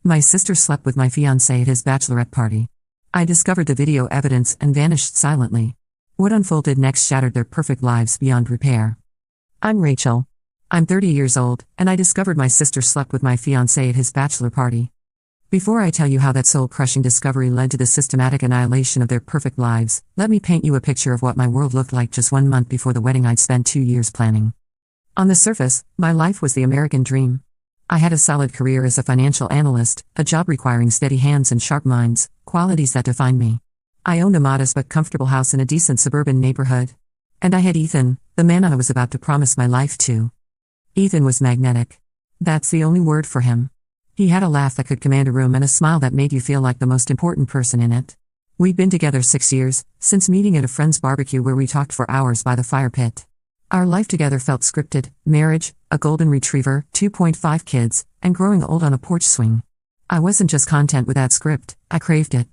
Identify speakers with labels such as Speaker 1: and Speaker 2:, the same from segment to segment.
Speaker 1: My sister slept with my fiancé at his bachelorette party. I discovered the video evidence and vanished silently. What unfolded next shattered their perfect lives beyond repair. I'm Rachel. I'm 30 years old, and I discovered my sister slept with my fiancé at his bachelor party. Before I tell you how that soul-crushing discovery led to the systematic annihilation of their perfect lives, let me paint you a picture of what my world looked like just 1 month before the wedding I'd spent 2 years planning. On the surface, my life was the American dream. I had a solid career as a financial analyst, a job requiring steady hands and sharp minds, qualities that defined me. I owned a modest but comfortable house in a decent suburban neighborhood. And I had Ethan, the man I was about to promise my life to. Ethan was magnetic. That's the only word for him. He had a laugh that could command a room and a smile that made you feel like the most important person in it. We'd been together 6 years, since meeting at a friend's barbecue where we talked for hours by the fire pit. Our life together felt scripted: marriage, a golden retriever, 2.5 kids, and growing old on a porch swing. I wasn't just content with that script, I craved it.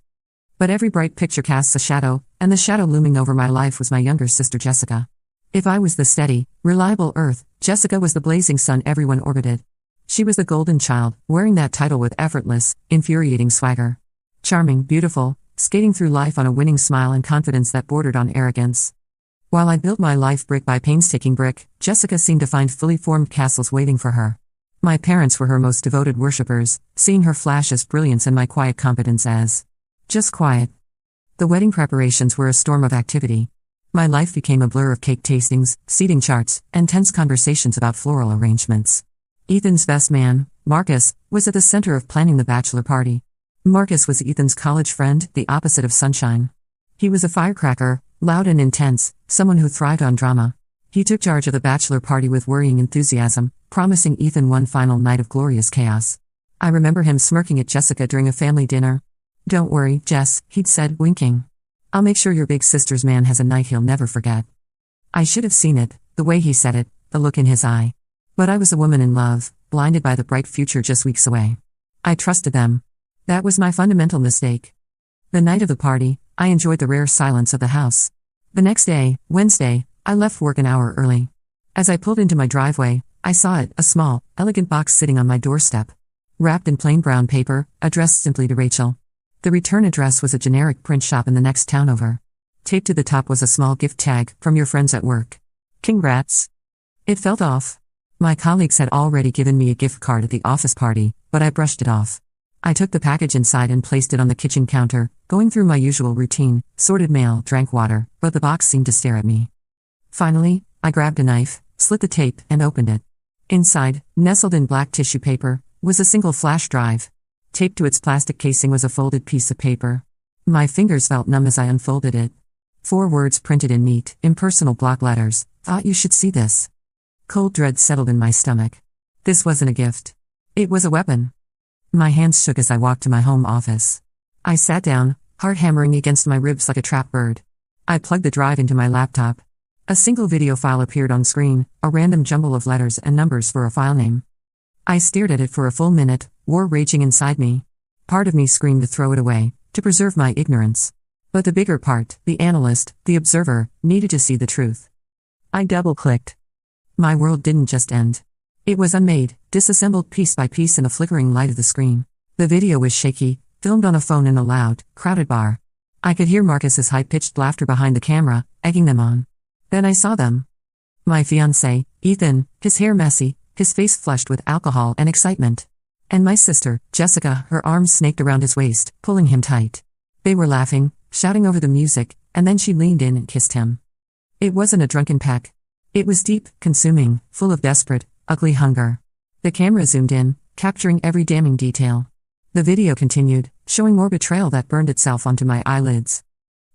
Speaker 1: But every bright picture casts a shadow, and the shadow looming over my life was my younger sister Jessica. If I was the steady, reliable Earth, Jessica was the blazing sun everyone orbited. She was the golden child, wearing that title with effortless, infuriating swagger. Charming, beautiful, skating through life on a winning smile and confidence that bordered on arrogance. While I built my life brick by painstaking brick, Jessica seemed to find fully formed castles waiting for her. My parents were her most devoted worshippers, seeing her flash as brilliance and my quiet competence as just quiet. The wedding preparations were a storm of activity. My life became a blur of cake tastings, seating charts, and tense conversations about floral arrangements. Ethan's best man, Marcus, was at the center of planning the bachelor party. Marcus was Ethan's college friend, the opposite of sunshine. He was a firecracker, loud and intense, someone who thrived on drama. He took charge of the bachelor party with worrying enthusiasm, promising Ethan one final night of glorious chaos. I remember him smirking at Jessica during a family dinner. "Don't worry, Jess," he'd said, winking. "I'll make sure your big sister's man has a night he'll never forget." I should have seen it, the way he said it, the look in his eye. But I was a woman in love, blinded by the bright future just weeks away. I trusted them. That was my fundamental mistake. The night of the party, I enjoyed the rare silence of the house. The next day, Wednesday, I left work an hour early. As I pulled into my driveway, I saw it, a small, elegant box sitting on my doorstep. Wrapped in plain brown paper, addressed simply to Rachel. The return address was a generic print shop in the next town over. Taped to the top was a small gift tag, "From your friends at work. Congrats." It felt off. My colleagues had already given me a gift card at the office party, but I brushed it off. I took the package inside and placed it on the kitchen counter, going through my usual routine, sorted mail, drank water, but the box seemed to stare at me. Finally, I grabbed a knife, slit the tape, and opened it. Inside, nestled in black tissue paper, was a single flash drive. Taped to its plastic casing was a folded piece of paper. My fingers felt numb as I unfolded it. 4 words printed in neat, impersonal block letters: "Thought you should see this." Cold dread settled in my stomach. This wasn't a gift. It was a weapon. My hands shook as I walked to my home office. I sat down, heart hammering against my ribs like a trapped bird. I plugged the drive into my laptop. A single video file appeared on screen, a random jumble of letters and numbers for a file name. I stared at it for a full minute, war raging inside me. Part of me screamed to throw it away, to preserve my ignorance. But the bigger part, the analyst, the observer, needed to see the truth. I double-clicked. My world didn't just end. It was unmade, disassembled piece by piece in the flickering light of the screen. The video was shaky, filmed on a phone in a loud, crowded bar. I could hear Marcus's high-pitched laughter behind the camera, egging them on. Then I saw them. My fiancé, Ethan, his hair messy, his face flushed with alcohol and excitement. And my sister, Jessica, her arms snaked around his waist, pulling him tight. They were laughing, shouting over the music, and then she leaned in and kissed him. It wasn't a drunken peck. It was deep, consuming, full of desperate, ugly hunger. The camera zoomed in, capturing every damning detail. The video continued, showing more betrayal that burned itself onto my eyelids.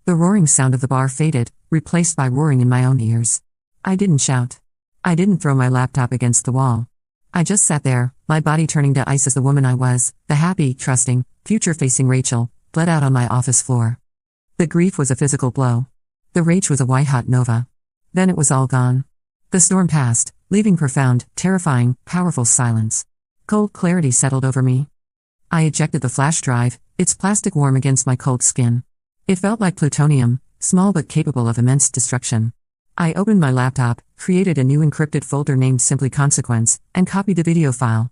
Speaker 1: The roaring sound of the bar faded, replaced by roaring in my own ears. I didn't shout. I didn't throw my laptop against the wall. I just sat there, my body turning to ice as the woman I was, the happy, trusting, future-facing Rachel, bled out on my office floor. The grief was a physical blow. The rage was a white-hot nova. Then it was all gone. The storm passed, leaving profound, terrifying, powerful silence. Cold clarity settled over me. I ejected the flash drive, its plastic warm against my cold skin. It felt like plutonium, small but capable of immense destruction. I opened my laptop, created a new encrypted folder named Simply Consequence, and copied the video file.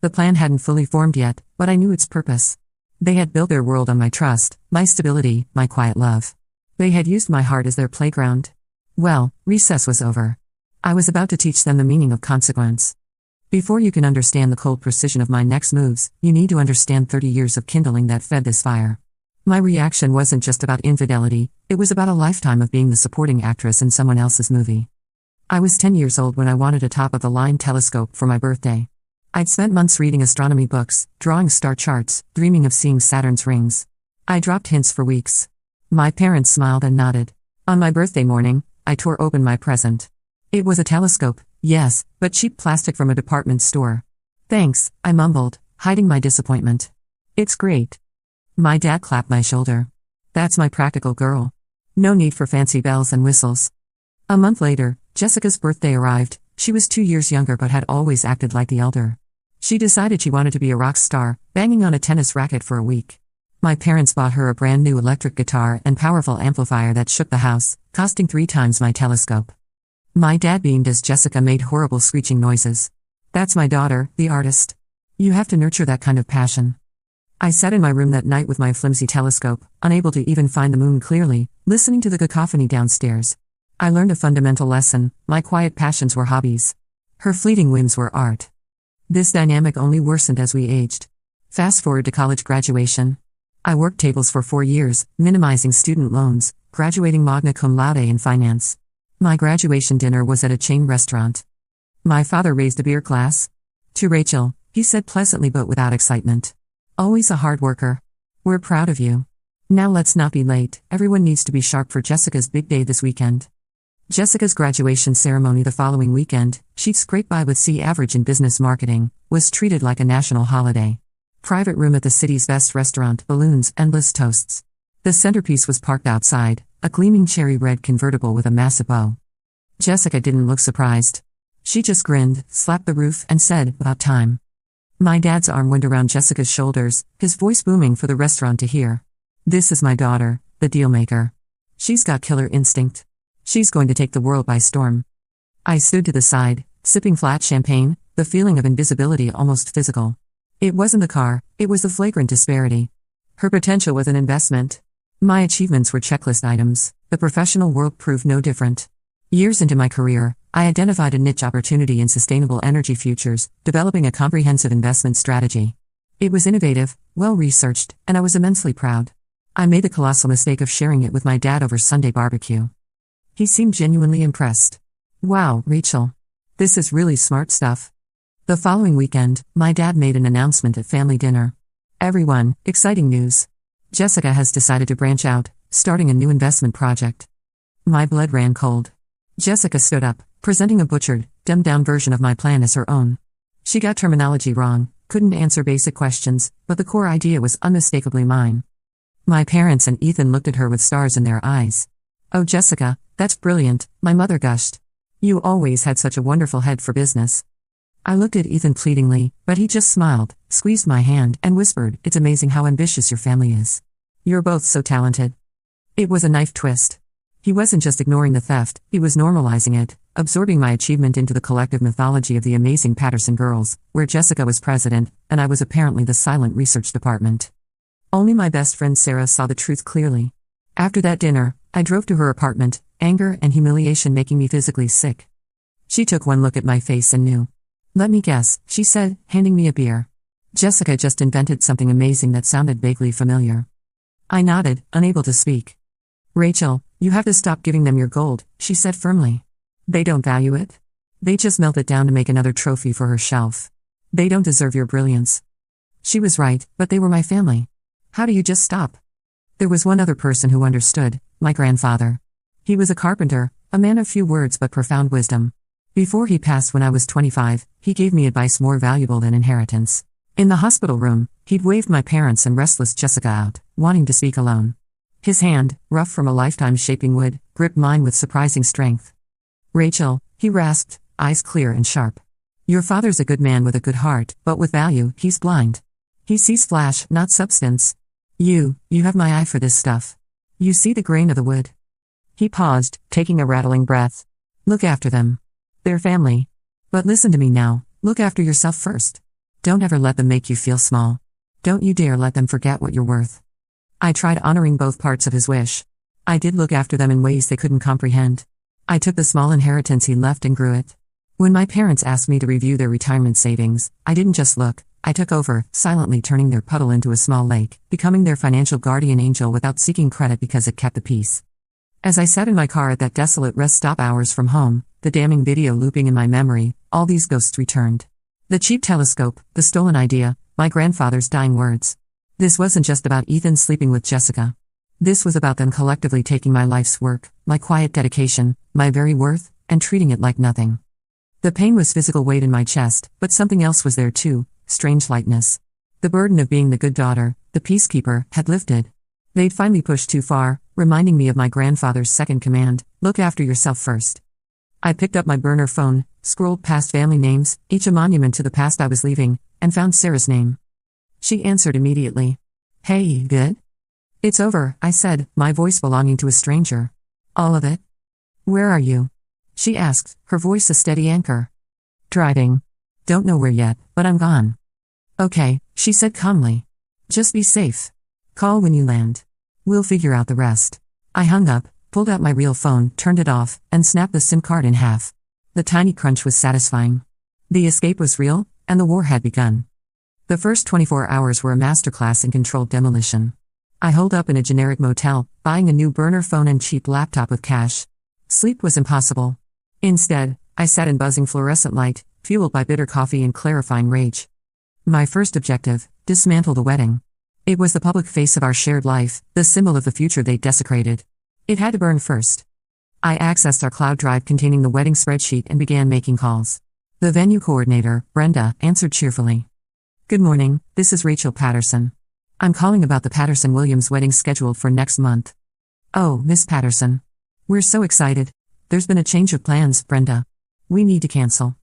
Speaker 1: The plan hadn't fully formed yet, but I knew its purpose. They had built their world on my trust, my stability, my quiet love. They had used my heart as their playground. Well, recess was over. I was about to teach them the meaning of consequence. Before you can understand the cold precision of my next moves, you need to understand 30 years of kindling that fed this fire. My reaction wasn't just about infidelity, it was about a lifetime of being the supporting actress in someone else's movie. I was 10 years old when I wanted a top-of-the-line telescope for my birthday. I'd spent months reading astronomy books, drawing star charts, dreaming of seeing Saturn's rings. I dropped hints for weeks. My parents smiled and nodded. On my birthday morning, I tore open my present. It was a telescope, yes, but cheap plastic from a department store. Thanks, I mumbled, hiding my disappointment. It's great. My dad clapped my shoulder. That's my practical girl. No need for fancy bells and whistles. A month later, Jessica's birthday arrived. She was 2 years younger but had always acted like the elder. She decided she wanted to be a rock star, banging on a tennis racket for a week. My parents bought her a brand new electric guitar and powerful amplifier that shook the house, costing 3 times my telescope. My dad beamed as Jessica made horrible screeching noises. That's my daughter, the artist. You have to nurture that kind of passion. I sat in my room that night with my flimsy telescope, unable to even find the moon clearly, listening to the cacophony downstairs. I learned a fundamental lesson: my quiet passions were hobbies. Her fleeting whims were art. This dynamic only worsened as we aged. Fast forward to college graduation. I worked tables for 4 years, minimizing student loans, graduating magna cum laude in finance. My graduation dinner was at a chain restaurant. My father raised a beer glass. To Rachel, he said pleasantly but without excitement. Always a hard worker. We're proud of you. Now let's not be late, everyone needs to be sharp for Jessica's big day this weekend. Jessica's graduation ceremony the following weekend, she'd scrape by with C average in business marketing, was treated like a national holiday. Private room at the city's best restaurant, balloons, endless toasts. The centerpiece was parked outside, a gleaming cherry red convertible with a massive bow. Jessica didn't look surprised. She just grinned, slapped the roof, and said, "About time." My dad's arm went around Jessica's shoulders, his voice booming for the restaurant to hear. This is my daughter, the dealmaker. She's got killer instinct. She's going to take the world by storm. I stood to the side, sipping flat champagne, the feeling of invisibility almost physical. It wasn't the car, it was the flagrant disparity. Her potential was an investment. My achievements were checklist items, the professional world proved no different. Years into my career, I identified a niche opportunity in sustainable energy futures, developing a comprehensive investment strategy. It was innovative, well-researched, and I was immensely proud. I made the colossal mistake of sharing it with my dad over Sunday barbecue. He seemed genuinely impressed. Wow, Rachel. This is really smart stuff. The following weekend, my dad made an announcement at family dinner. Everyone, exciting news. Jessica has decided to branch out, starting a new investment project. My blood ran cold. Jessica stood up, presenting a butchered, dumbed-down version of my plan as her own. She got terminology wrong, couldn't answer basic questions, but the core idea was unmistakably mine. My parents and Ethan looked at her with stars in their eyes. "Oh, Jessica, that's brilliant," my mother gushed. "You always had such a wonderful head for business." I looked at Ethan pleadingly, but he just smiled, squeezed my hand, and whispered, "It's amazing how ambitious your family is. You're both so talented." It was a knife twist. He wasn't just ignoring the theft, he was normalizing it, absorbing my achievement into the collective mythology of the amazing Patterson girls, where Jessica was president, and I was apparently the silent research department. Only my best friend Sarah saw the truth clearly. After that dinner, I drove to her apartment, anger and humiliation making me physically sick. She took one look at my face and knew. "Let me guess," she said, handing me a beer. "Jessica just invented something amazing that sounded vaguely familiar." I nodded, unable to speak. "Rachel, you have to stop giving them your gold," she said firmly. "They don't value it. They just melt it down to make another trophy for her shelf. They don't deserve your brilliance." She was right, but they were my family. How do you just stop? There was one other person who understood, my grandfather. He was a carpenter, a man of few words but profound wisdom. Before he passed when I was 25, he gave me advice more valuable than inheritance. In the hospital room, he'd waved my parents and restless Jessica out, wanting to speak alone. His hand, rough from a lifetime shaping wood, gripped mine with surprising strength. "Rachel," he rasped, eyes clear and sharp. "Your father's a good man with a good heart, but with value, he's blind. He sees flash, not substance. You have my eye for this stuff. You see the grain of the wood." He paused, taking a rattling breath. "Look after them. They're family. But listen to me now, look after yourself first. Don't ever let them make you feel small. Don't you dare let them forget what you're worth. I tried honoring both parts of his wish. I did look after them in ways they couldn't comprehend. I took the small inheritance he left and grew it. When my parents asked me to review their retirement savings, I didn't just look, I took over, silently turning their puddle into a small lake, becoming their financial guardian angel without seeking credit because it kept the peace. As I sat in my car at that desolate rest stop hours from home, the damning video looping in my memory, all these ghosts returned. The cheap telescope, the stolen idea, my grandfather's dying words. This wasn't just about Ethan sleeping with Jessica. This was about them collectively taking my life's work, my quiet dedication, my very worth, and treating it like nothing. The pain was physical weight in my chest, but something else was there too, strange lightness. The burden of being the good daughter, the peacekeeper, had lifted. They'd finally pushed too far, reminding me of my grandfather's second command, look after yourself first. I picked up my burner phone, scrolled past family names, each a monument to the past I was leaving, and found Sarah's name. She answered immediately. Hey, good? It's over, I said, my voice belonging to a stranger. All of it? Where are you? She asked, her voice a steady anchor. Driving. Don't know where yet, but I'm gone. Okay, she said calmly. Just be safe. Call when you land. We'll figure out the rest. I hung up, pulled out my real phone, turned it off, and snapped the SIM card in half. The tiny crunch was satisfying. The escape was real, and the war had begun. The first 24 hours were a masterclass in controlled demolition. I holed up in a generic motel, buying a new burner phone and cheap laptop with cash. Sleep was impossible. Instead, I sat in buzzing fluorescent light, fueled by bitter coffee and clarifying rage. My first objective, dismantle the wedding. It was the public face of our shared life, the symbol of the future they desecrated. It had to burn first. I accessed our cloud drive containing the wedding spreadsheet and began making calls. The venue coordinator, Brenda, answered cheerfully. Good morning, this is Rachel Patterson. I'm calling about the Patterson-Williams wedding scheduled for next month. Oh, Miss Patterson. We're so excited. There's been a change of plans, Brenda. We need to cancel.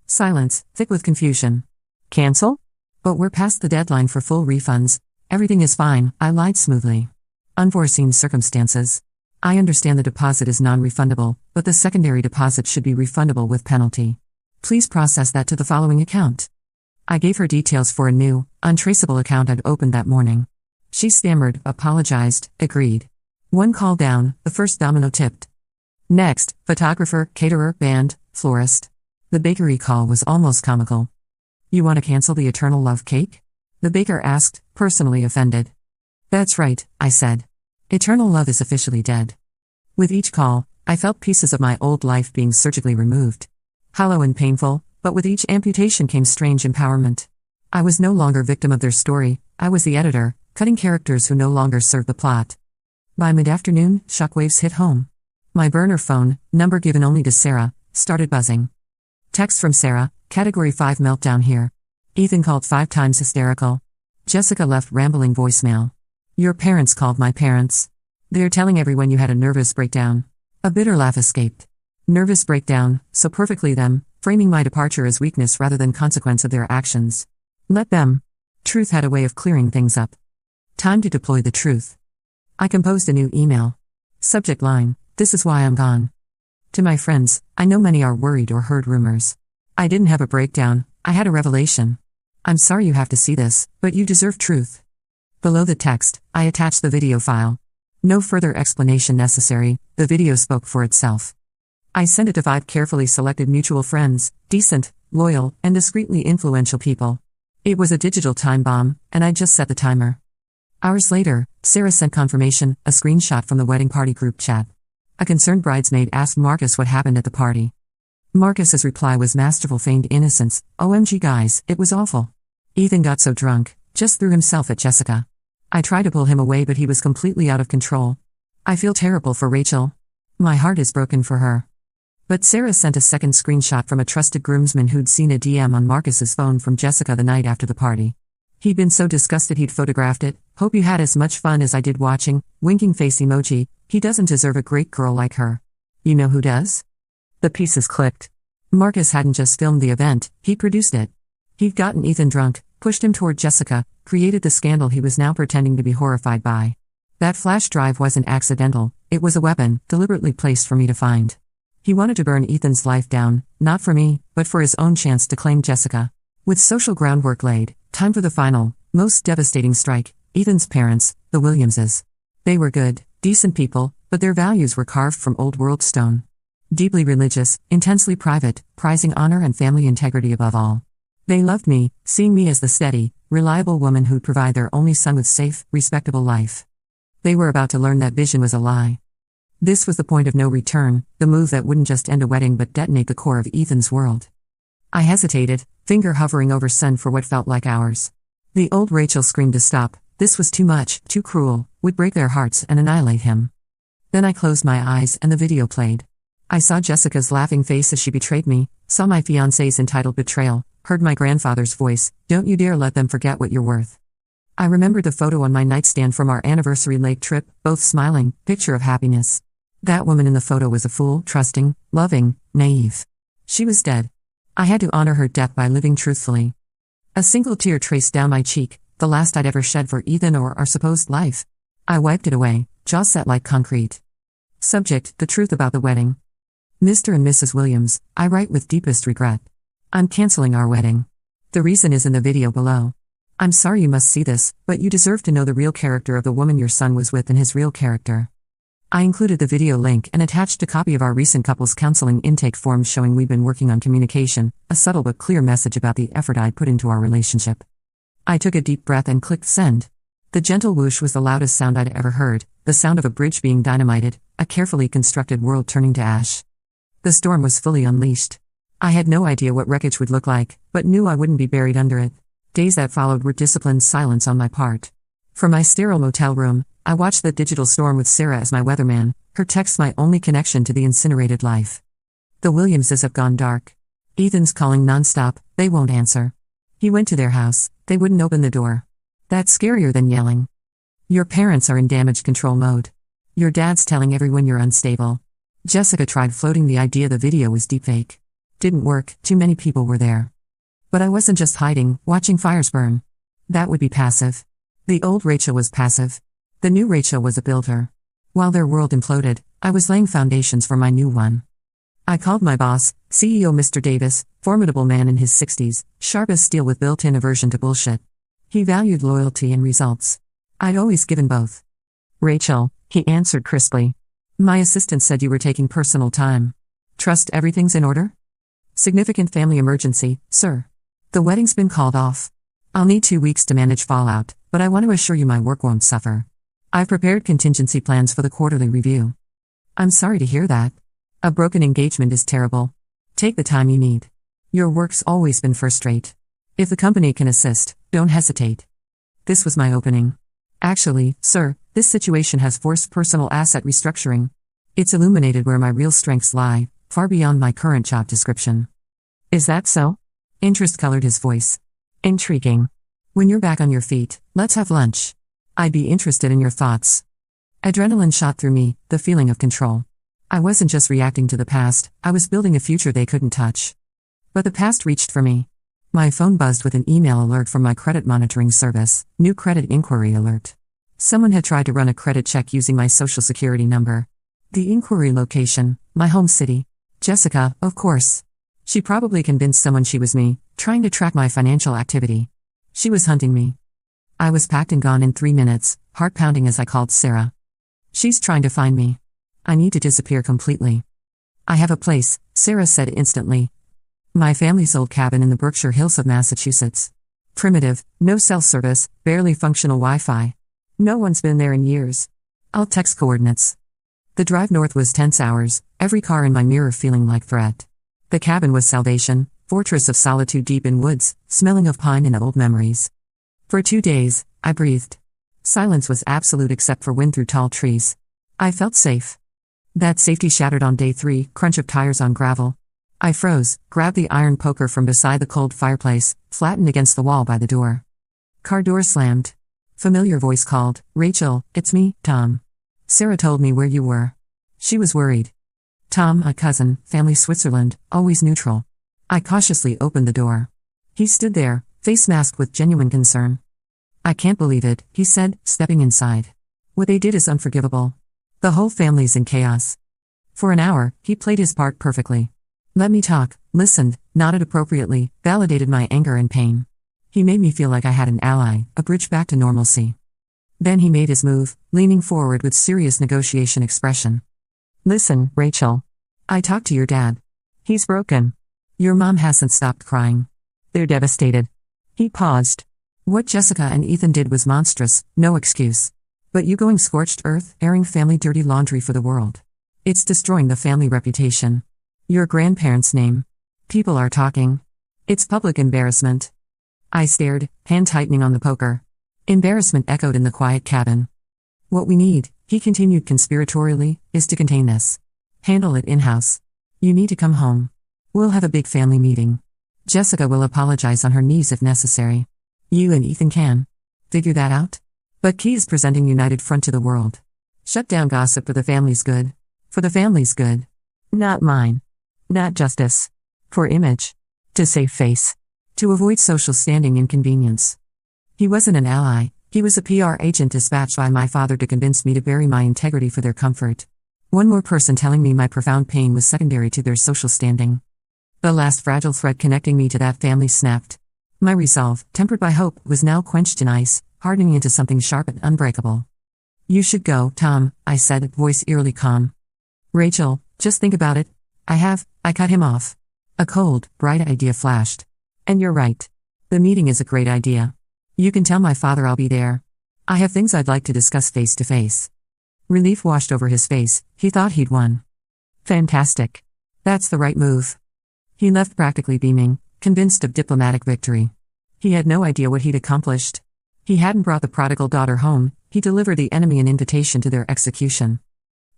Speaker 1: Silence, thick with confusion. Cancel? But we're past the deadline for full refunds. Everything is fine, I lied smoothly. Unforeseen circumstances. I understand the deposit is non-refundable, but the secondary deposit should be refundable with penalty. Please process that to the following account. I gave her details for a new, untraceable account I'd opened that morning. She stammered, apologized, agreed. One call down, the first domino tipped. Next, photographer, caterer, band, florist. The bakery call was almost comical. You want to cancel the Eternal Love cake? The baker asked, personally offended. That's right, I said. Eternal Love is officially dead. With each call, I felt pieces of my old life being surgically removed. Hollow and painful, but with each amputation came strange empowerment. I was no longer victim of their story, I was the editor, cutting characters who no longer served the plot. By mid-afternoon, shockwaves hit home. My burner phone, number given only to Sarah, started buzzing. Text from Sarah, Category 5 meltdown here. Ethan called 5 times hysterical. Jessica left rambling voicemail. Your parents called my parents. They're telling everyone you had a nervous breakdown. A bitter laugh escaped. Nervous breakdown, so perfectly them, framing my departure as weakness rather than consequence of their actions. Let them. Truth had a way of clearing things up. Time to deploy the truth. I composed a new email. Subject line, this is why I'm gone. To my friends, I know many are worried or heard rumors. I didn't have a breakdown, I had a revelation. I'm sorry you have to see this, but you deserve truth. Below the text, I attached the video file. No further explanation necessary, the video spoke for itself. I sent it to 5 carefully selected mutual friends, decent, loyal, and discreetly influential people. It was a digital time bomb, and I just set the timer. Hours later, Sarah sent confirmation, a screenshot from the wedding party group chat. A concerned bridesmaid asked Marcus what happened at the party. Marcus's reply was masterful feigned innocence, OMG guys, it was awful. Ethan got so drunk, just threw himself at Jessica. I tried to pull him away but he was completely out of control. I feel terrible for Rachel. My heart is broken for her. But Sarah sent a second screenshot from a trusted groomsman who'd seen a DM on Marcus's phone from Jessica the night after the party. He'd been so disgusted he'd photographed it, hope you had as much fun as I did watching, winking face emoji, he doesn't deserve a great girl like her. You know who does? The pieces clicked. Marcus hadn't just filmed the event, he produced it. He'd gotten Ethan drunk, pushed him toward Jessica, created the scandal he was now pretending to be horrified by. That flash drive wasn't accidental, it was a weapon, deliberately placed for me to find. He wanted to burn Ethan's life down, not for me, but for his own chance to claim Jessica. With social groundwork laid, time for the final, most devastating strike. Ethan's parents, the Williamses. They were good, decent people, but their values were carved from old-world stone. Deeply religious, intensely private, prizing honor and family integrity above all. They loved me, seeing me as the steady, reliable woman who'd provide their only son with safe, respectable life. They were about to learn that vision was a lie. This was the point of no return, the move that wouldn't just end a wedding but detonate the core of Ethan's world. I hesitated, finger hovering over son for what felt like hours. The old Rachel screamed to stop. This was too much, too cruel, would break their hearts and annihilate him. Then I closed my eyes and the video played. I saw Jessica's laughing face as she betrayed me, saw my fiancé's entitled betrayal, heard my grandfather's voice, "Don't you dare let them forget what you're worth." I remembered the photo on my nightstand from our anniversary lake trip, both smiling, picture of happiness. That woman in the photo was a fool, trusting, loving, naive. She was dead. I had to honor her death by living truthfully. A single tear traced down my cheek, the last I'd ever shed for Ethan or our supposed life. I wiped it away, jaw set like concrete. Subject: the truth about the wedding. Mr. and Mrs. Williams, I write with deepest regret. I'm canceling our wedding. The reason is in the video below. I'm sorry you must see this, but you deserve to know the real character of the woman your son was with and his real character. I included the video link and attached a copy of our recent couples counseling intake form showing we've been working on communication, a subtle but clear message about the effort I'd put into our relationship. I took a deep breath and clicked send. The gentle whoosh was the loudest sound I'd ever heard, the sound of a bridge being dynamited, a carefully constructed world turning to ash. The storm was fully unleashed. I had no idea what wreckage would look like, but knew I wouldn't be buried under it. Days that followed were disciplined silence on my part. From my sterile motel room, I watched the digital storm with Sarah as my weatherman, her texts my only connection to the incinerated life. The Williamses have gone dark. Ethan's calling nonstop, they won't answer. He went to their house, they wouldn't open the door. That's scarier than yelling. Your parents are in damage control mode. Your dad's telling everyone you're unstable. Jessica tried floating the idea the video was deepfake. Didn't work, too many people were there. But I wasn't just hiding, watching fires burn. That would be passive. The old Rachel was passive. The new Rachel was a builder. While their world imploded, I was laying foundations for my new one. I called my boss, CEO Mr. Davis, formidable man in his 60s, sharp as steel with built-in aversion to bullshit. He valued loyalty and results. I'd always given both. "Rachel," he answered crisply. "My assistant said you were taking personal time. Trust everything's in order?" "Significant family emergency, sir. The wedding's been called off. I'll need 2 weeks to manage fallout, but I want to assure you my work won't suffer. I've prepared contingency plans for the quarterly review." "I'm sorry to hear that. A broken engagement is terrible. Take the time you need. Your work's always been first rate. If the company can assist, don't hesitate." This was my opening. "Actually, sir, this situation has forced personal asset restructuring. It's illuminated where my real strengths lie, far beyond my current job description." "Is that so?" Interest colored his voice. "Intriguing. When you're back on your feet, let's have lunch. I'd be interested in your thoughts." Adrenaline shot through me, the feeling of control. I wasn't just reacting to the past, I was building a future they couldn't touch. But the past reached for me. My phone buzzed with an email alert from my credit monitoring service, new credit inquiry alert. Someone had tried to run a credit check using my social security number. The inquiry location, my home city. Jessica, of course. She probably convinced someone she was me, trying to track my financial activity. She was hunting me. I was packed and gone in 3 minutes, heart pounding as I called Sarah. "She's trying to find me. I need to disappear completely." "I have a place," Sarah said instantly. "My family's old cabin in the Berkshire Hills of Massachusetts. Primitive, no cell service, barely functional Wi-Fi. No one's been there in years. I'll text coordinates." The drive north was tense hours, every car in my mirror feeling like threat. The cabin was salvation, fortress of solitude deep in woods, smelling of pine and old memories. For 2 days, I breathed. Silence was absolute except for wind through tall trees. I felt safe. That safety shattered on day 3, crunch of tires on gravel. I froze, grabbed the iron poker from beside the cold fireplace, flattened against the wall by the door. Car door slammed. Familiar voice called, "Rachel, it's me, Tom. Sarah told me where you were." She was worried. Tom, a cousin, family Switzerland, always neutral. I cautiously opened the door. He stood there, face masked with genuine concern. "I can't believe it," he said, stepping inside. "What they did is unforgivable. The whole family's in chaos." For an hour, he played his part perfectly. "Let me talk," listened, nodded appropriately, validated my anger and pain. He made me feel like I had an ally, a bridge back to normalcy. Then he made his move, leaning forward with serious negotiation expression. Listen, Rachel. I talked to your dad. He's broken. Your mom hasn't stopped crying. They're devastated. He paused. What Jessica and Ethan did was monstrous, no excuse. But you going scorched earth, airing family dirty laundry for the world. It's destroying the family reputation. Your grandparents' name. People are talking. It's public embarrassment. I stared, hand tightening on the poker. Embarrassment echoed in the quiet cabin. What we need, he continued conspiratorially, is to contain this. Handle it in-house. You need to come home. We'll have a big family meeting. Jessica will apologize on her knees if necessary. You and Ethan can figure that out. But key is presenting united front to the world. Shut down gossip for the family's good. For the family's good. Not mine. Not justice. For image. To save face. To avoid social standing inconvenience. He wasn't an ally, he was a PR agent dispatched by my father to convince me to bury my integrity for their comfort. One more person telling me my profound pain was secondary to their social standing. The last fragile thread connecting me to that family snapped. My resolve, tempered by hope, was now quenched in ice, hardening into something sharp and unbreakable. You should go, Tom, I said, voice eerily calm. Rachel, just think about it. I cut him off. A cold, bright idea flashed. And you're right. The meeting is a great idea. You can tell my father I'll be there. I have things I'd like to discuss face to face. Relief washed over his face, he thought he'd won. Fantastic. That's the right move. He left practically beaming, convinced of diplomatic victory. He had no idea what he'd accomplished. He hadn't brought the prodigal daughter home, he delivered the enemy an invitation to their execution.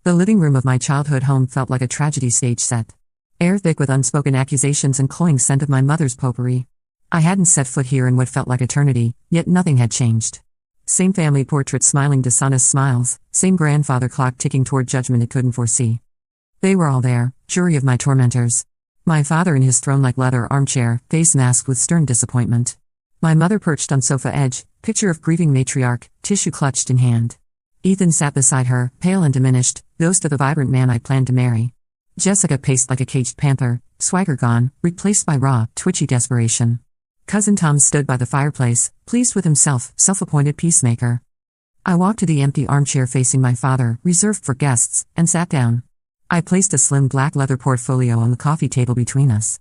Speaker 1: The living room of my childhood home felt like a tragedy stage set. Air thick with unspoken accusations and cloying scent of my mother's potpourri. I hadn't set foot here in what felt like eternity, yet nothing had changed. Same family portrait smiling dishonest smiles, same grandfather clock ticking toward judgment it couldn't foresee. They were all there, jury of my tormentors. My father in his throne-like leather armchair, face masked with stern disappointment. My mother perched on sofa edge, picture of grieving matriarch, tissue clutched in hand. Ethan sat beside her, pale and diminished, ghost of the vibrant man I planned to marry. Jessica paced like a caged panther, swagger gone, replaced by raw, twitchy desperation. Cousin Tom stood by the fireplace, pleased with himself, self-appointed peacemaker. I walked to the empty armchair facing my father, reserved for guests, and sat down. I placed a slim black leather portfolio on the coffee table between us.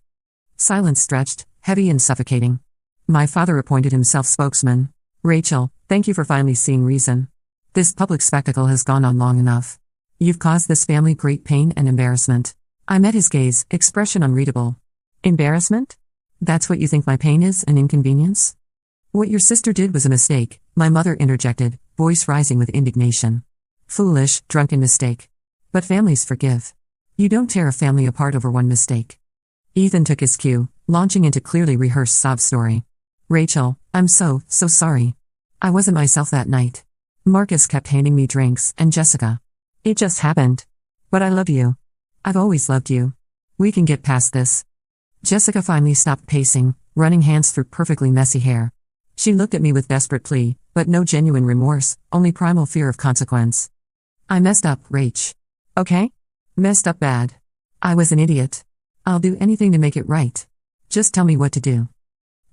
Speaker 1: Silence stretched, heavy and suffocating. My father appointed himself spokesman. Rachel, thank you for finally seeing reason. This public spectacle has gone on long enough. You've caused this family great pain and embarrassment. I met his gaze, expression unreadable. Embarrassment? That's what you think my pain is, an inconvenience? What your sister did was a mistake, my mother interjected, voice rising with indignation. Foolish, drunken mistake. But families forgive. You don't tear a family apart over one mistake. Ethan took his cue, launching into clearly rehearsed sob story. Rachel, I'm so sorry. I wasn't myself that night. Marcus kept handing me drinks, and Jessica. It just happened. But I love you. I've always loved you. We can get past this. Jessica finally stopped pacing, running hands through perfectly messy hair. She looked at me with desperate plea, but no genuine remorse, only primal fear of consequence. I messed up, Rach. Okay? Messed up bad. I was an idiot. I'll do anything to make it right. Just tell me what to do.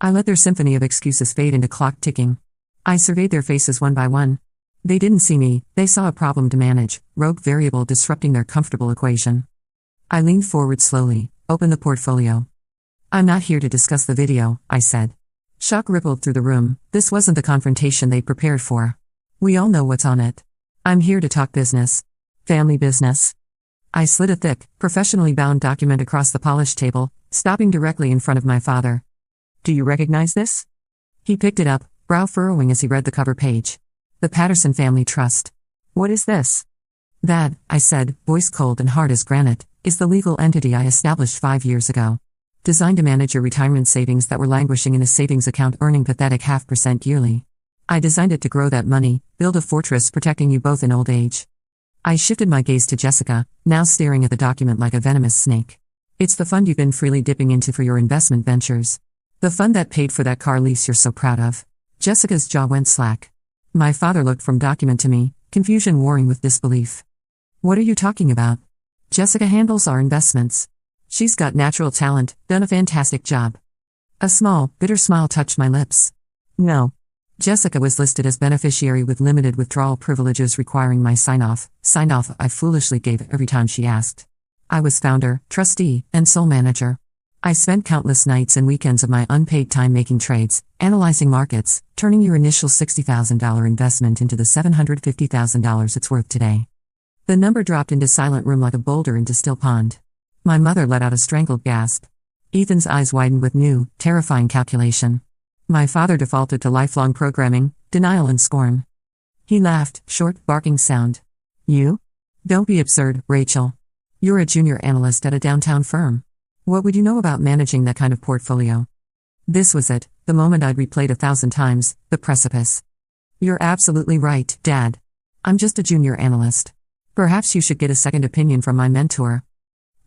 Speaker 1: I let their symphony of excuses fade into clock ticking. I surveyed their faces one by one. They didn't see me, they saw a problem to manage, rogue variable disrupting their comfortable equation. I leaned forward slowly, opened the portfolio. I'm not here to discuss the video, I said. Shock rippled through the room, this wasn't the confrontation they'd prepared for. We all know what's on it. I'm here to talk business. Family business. I slid a thick, professionally bound document across the polished table, stopping directly in front of my father. Do you recognize this? He picked it up, brow furrowing as he read the cover page. The Patterson Family Trust. What is this? That, I said, voice cold and hard as granite, is the legal entity I established 5 years ago. Designed to manage your retirement savings that were languishing in a savings account earning pathetic 0.5% yearly. I designed it to grow that money, build a fortress protecting you both in old age. I shifted my gaze to Jessica, now staring at the document like a venomous snake. It's the fund you've been freely dipping into for your investment ventures. The fund that paid for that car lease you're so proud of. Jessica's jaw went slack. My father looked from document to me, confusion warring with disbelief. What are you talking about? Jessica handles our investments. She's got natural talent, done a fantastic job. A small, bitter smile touched my lips. No. Jessica was listed as beneficiary with limited withdrawal privileges requiring my sign-off I foolishly gave every time she asked. I was founder, trustee, and sole manager. I spent countless nights and weekends of my unpaid time making trades, analyzing markets, turning your initial $60,000 investment into the $750,000 it's worth today. The number dropped into silent room like a boulder into still pond. My mother let out a strangled gasp. Ethan's eyes widened with new, terrifying calculation. My father defaulted to lifelong programming, denial and scorn. He laughed, short, barking sound. You? Don't be absurd, Rachel. You're a junior analyst at a downtown firm. What would you know about managing that kind of portfolio? This was it, the moment I'd replayed 1,000 times, the precipice. You're absolutely right, Dad. I'm just a junior analyst. Perhaps you should get a second opinion from my mentor.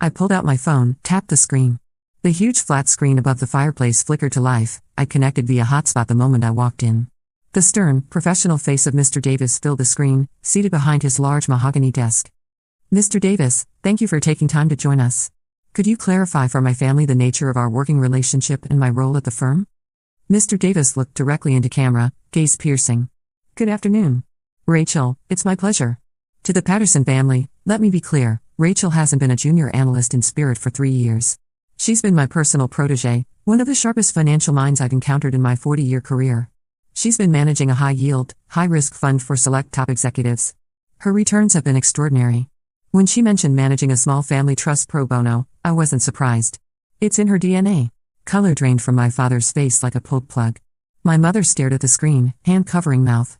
Speaker 1: I pulled out my phone, tapped the screen. The huge flat screen above the fireplace flickered to life. I connected via hotspot the moment I walked in. The stern, professional face of Mr. Davis filled the screen, seated behind his large mahogany desk. Mr. Davis, thank you for taking time to join us. Could you clarify for my family the nature of our working relationship and my role at the firm? Mr. Davis looked directly into camera, gaze piercing. Good afternoon. Rachel, it's my pleasure. To the Patterson family, let me be clear, Rachel hasn't been a junior analyst in spirit for 3 years. She's been my personal protege, one of the sharpest financial minds I've encountered in my 40-year career. She's been managing a high-yield, high-risk fund for select top executives. Her returns have been extraordinary. When she mentioned managing a small family trust pro bono, I wasn't surprised. It's in her DNA. Color drained from my father's face like a pulled plug. My mother stared at the screen, hand covering mouth.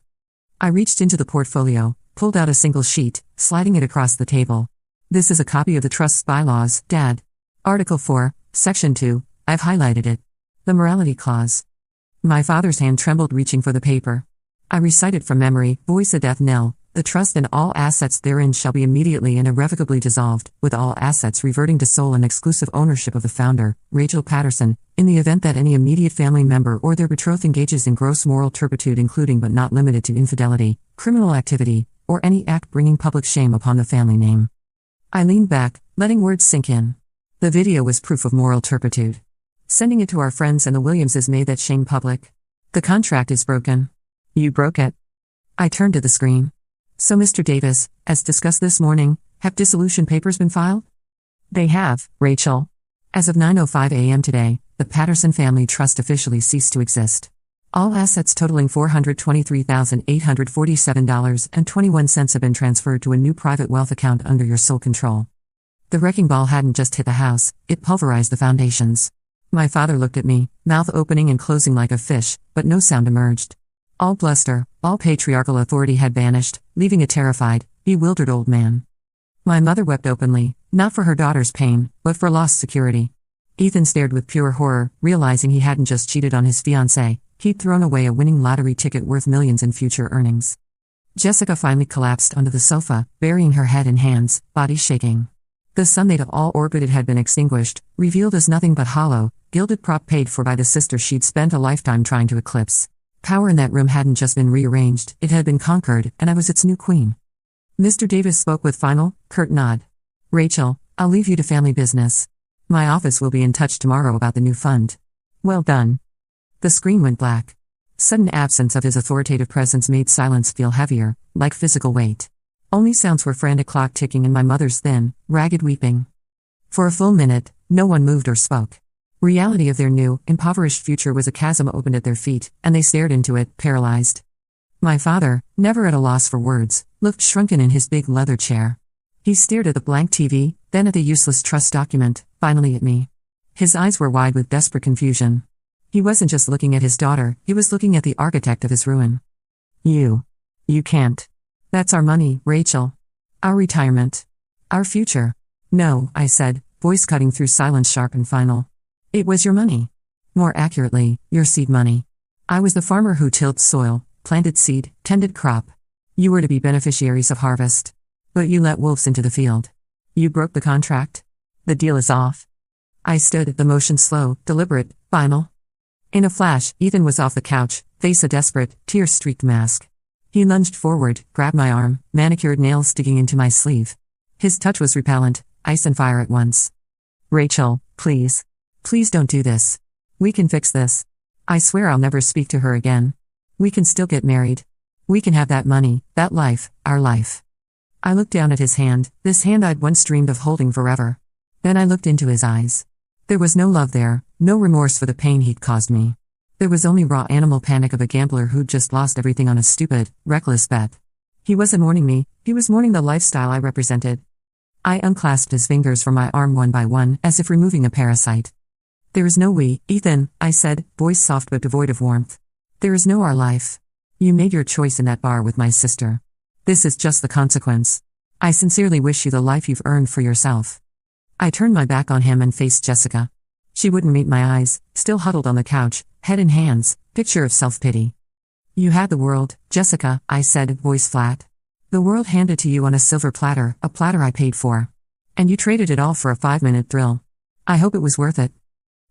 Speaker 1: I reached into the portfolio, pulled out a single sheet, sliding it across the table. This is a copy of the trust's bylaws, Dad. Article 4, Section 2, I've highlighted it. The morality clause. My father's hand trembled reaching for the paper. I recited from memory, voice a death knell, the trust and all assets therein shall be immediately and irrevocably dissolved, with all assets reverting to sole and exclusive ownership of the founder, Rachel Patterson, in the event that any immediate family member or their betrothed engages in gross moral turpitude including but not limited to infidelity, criminal activity, or any act bringing public shame upon the family name. I leaned back, letting words sink in. The video was proof of moral turpitude. Sending it to our friends and the Williamses made that shame public. The contract is broken. You broke it. I turned to the screen. So Mr. Davis, as discussed this morning, have dissolution papers been filed? They have, Rachel. As of 9:05 a.m. today, the Patterson Family Trust officially ceased to exist. All assets totaling $423,847.21 have been transferred to a new private wealth account under your sole control. The wrecking ball hadn't just hit the house, it pulverized the foundations. My father looked at me, mouth opening and closing like a fish, but no sound emerged. All bluster, all patriarchal authority had vanished, leaving a terrified, bewildered old man. My mother wept openly, not for her daughter's pain, but for lost security. Ethan stared with pure horror, realizing he hadn't just cheated on his fiancé, he'd thrown away a winning lottery ticket worth millions in future earnings. Jessica finally collapsed onto the sofa, burying her head in hands, body shaking. The sun they'd all orbited had been extinguished, revealed as nothing but hollow, gilded prop paid for by the sister she'd spent a lifetime trying to eclipse. Power in that room hadn't just been rearranged, it had been conquered, and I was its new queen. Mr. Davis spoke with final, curt nod. Rachel, I'll leave you to family business. My office will be in touch tomorrow about the new fund. Well done. The screen went black. Sudden absence of his authoritative presence made silence feel heavier, like physical weight. Only sounds were frantic clock ticking and my mother's thin, ragged weeping. For a full minute, no one moved or spoke. Reality of their new, impoverished future was a chasm opened at their feet, and they stared into it, paralyzed. My father, never at a loss for words, looked shrunken in his big leather chair. He stared at the blank TV, then at the useless trust document, finally at me. His eyes were wide with desperate confusion. He wasn't just looking at his daughter, he was looking at the architect of his ruin. You can't. That's our money, Rachel. Our retirement. Our future. No, I said, voice cutting through silence sharp and final. It was your money. More accurately, your seed money. I was the farmer who tilled soil, planted seed, tended crop. You were to be beneficiaries of harvest. But you let wolves into the field. You broke the contract. The deal is off. I stood, the motion slow, deliberate, final. In a flash, Ethan was off the couch, face a desperate, tear-streaked mask. He lunged forward, grabbed my arm, manicured nails digging into my sleeve. His touch was repellent, ice and fire at once. Rachel, please. Please don't do this. We can fix this. I swear I'll never speak to her again. We can still get married. We can have that money, that life, our life. I looked down at his hand, this hand I'd once dreamed of holding forever. Then I looked into his eyes. There was no love there, no remorse for the pain he'd caused me. There was only raw animal panic of a gambler who'd just lost everything on a stupid, reckless bet. He wasn't mourning me, he was mourning the lifestyle I represented. I unclasped his fingers from my arm one by one, as if removing a parasite. There is no we, Ethan, I said, voice soft but devoid of warmth. There is no our life. You made your choice in that bar with my sister. This is just the consequence. I sincerely wish you the life you've earned for yourself. I turned my back on him and faced Jessica. She wouldn't meet my eyes, still huddled on the couch, head in hands, picture of self-pity. You had the world, Jessica, I said, voice flat. The world handed to you on a silver platter, a platter I paid for. And you traded it all for a 5-minute thrill. I hope it was worth it.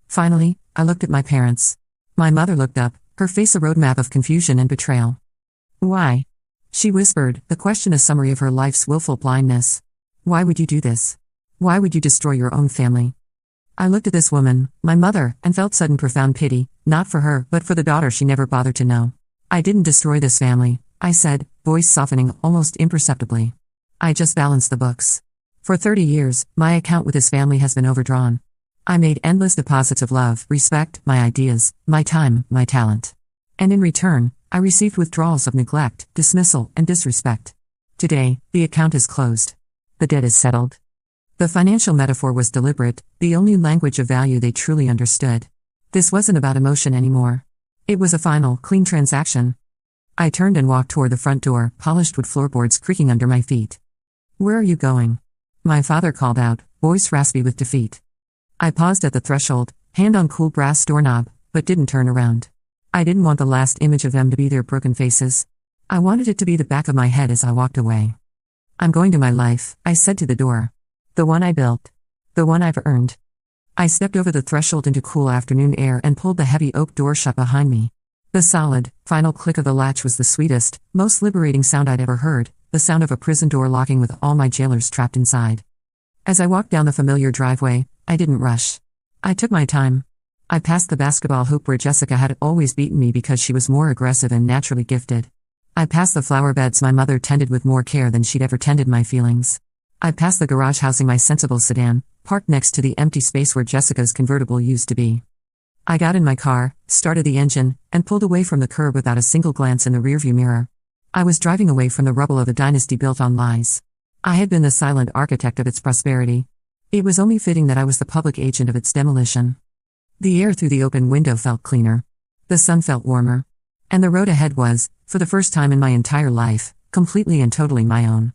Speaker 1: Finally, I looked at my parents. My mother looked up, her face a roadmap of confusion and betrayal. Why? She whispered, the question a summary of her life's willful blindness. Why would you do this? Why would you destroy your own family? I looked at this woman, my mother, and felt sudden profound pity, not for her, but for the daughter she never bothered to know. I didn't destroy this family, I said, voice softening almost imperceptibly. I just balanced the books. For 30 years, my account with this family has been overdrawn. I made endless deposits of love, respect, my ideas, my time, my talent. And in return, I received withdrawals of neglect, dismissal, and disrespect. Today, the account is closed. The debt is settled. The financial metaphor was deliberate, the only language of value they truly understood. This wasn't about emotion anymore. It was a final, clean transaction. I turned and walked toward the front door, polished wood floorboards creaking under my feet. Where are you going? My father called out, voice raspy with defeat. I paused at the threshold, hand on cool brass doorknob, but didn't turn around. I didn't want the last image of them to be their broken faces. I wanted it to be the back of my head as I walked away. I'm going to my life, I said to the door. The one I built. The one I've earned. I stepped over the threshold into cool afternoon air and pulled the heavy oak door shut behind me. The solid, final click of the latch was the sweetest, most liberating sound I'd ever heard, the sound of a prison door locking with all my jailers trapped inside. As I walked down the familiar driveway, I didn't rush. I took my time. I passed the basketball hoop where Jessica had always beaten me because she was more aggressive and naturally gifted. I passed the flower beds my mother tended with more care than she'd ever tended my feelings. I passed the garage housing my sensible sedan, parked next to the empty space where Jessica's convertible used to be. I got in my car, started the engine, and pulled away from the curb without a single glance in the rearview mirror. I was driving away from the rubble of a dynasty built on lies. I had been the silent architect of its prosperity. It was only fitting that I was the public agent of its demolition. The air through the open window felt cleaner. The sun felt warmer. And the road ahead was, for the first time in my entire life, completely and totally my own.